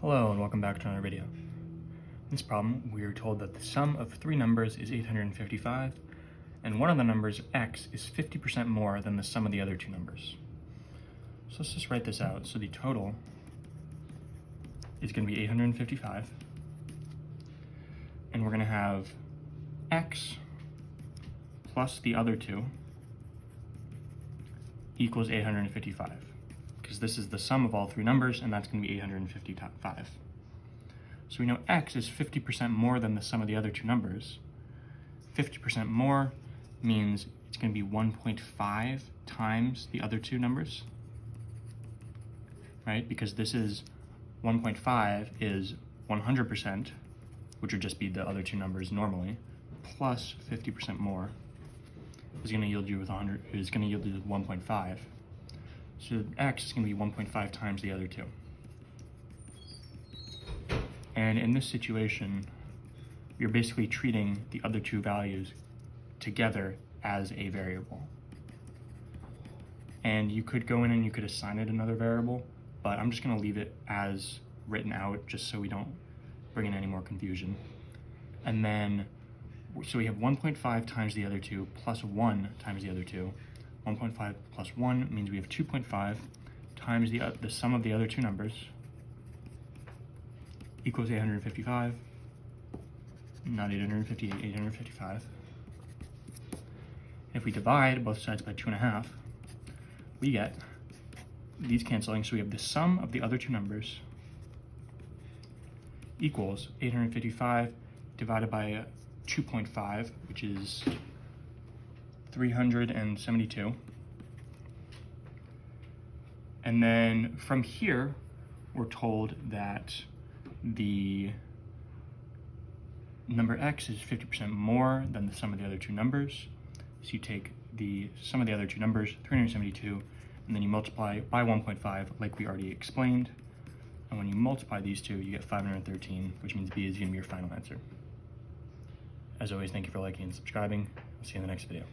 Hello and welcome back to another video. In this problem, we are told that the sum of three numbers is 855, and one of the numbers, x, is 50% more than the sum of the other two numbers. So let's just write this out. So the total is going to be 855, and we're going to have x plus the other two equals 855. Because this is the sum of all three numbers, and that's going to be 855. So we know x is 50% more than the sum of the other two numbers. 50% more means it's going to be 1.5 times the other two numbers, right? Because this is 1.5 is 100%, which would just be the other two numbers normally, plus 50% more is going to yield you with 100. Is going to yield you with 1.5. So x is going to be 1.5 times the other two. And in this situation, you're basically treating the other two values together as a variable. And you could go in and you could assign it another variable, but I'm just going to leave it as written out just so we don't bring in any more confusion. And then, so we have 1.5 times the other two plus 1 times the other two. 1.5 plus 1 means we have 2.5 times the sum of the other two numbers equals 855, not 858, 855. If we divide both sides by 2.5, we get these canceling, so we have the sum of the other two numbers equals 855 divided by 2.5, which is 372. And then from here, we're told that the number x is 50% more than the sum of the other two numbers. So you take the sum of the other two numbers, 372, and then you multiply by 1.5 like we already explained. And when you multiply these two, you get 513, which means B is going to be your final answer. As always, thank you for liking and subscribing. I'll see you in the next video.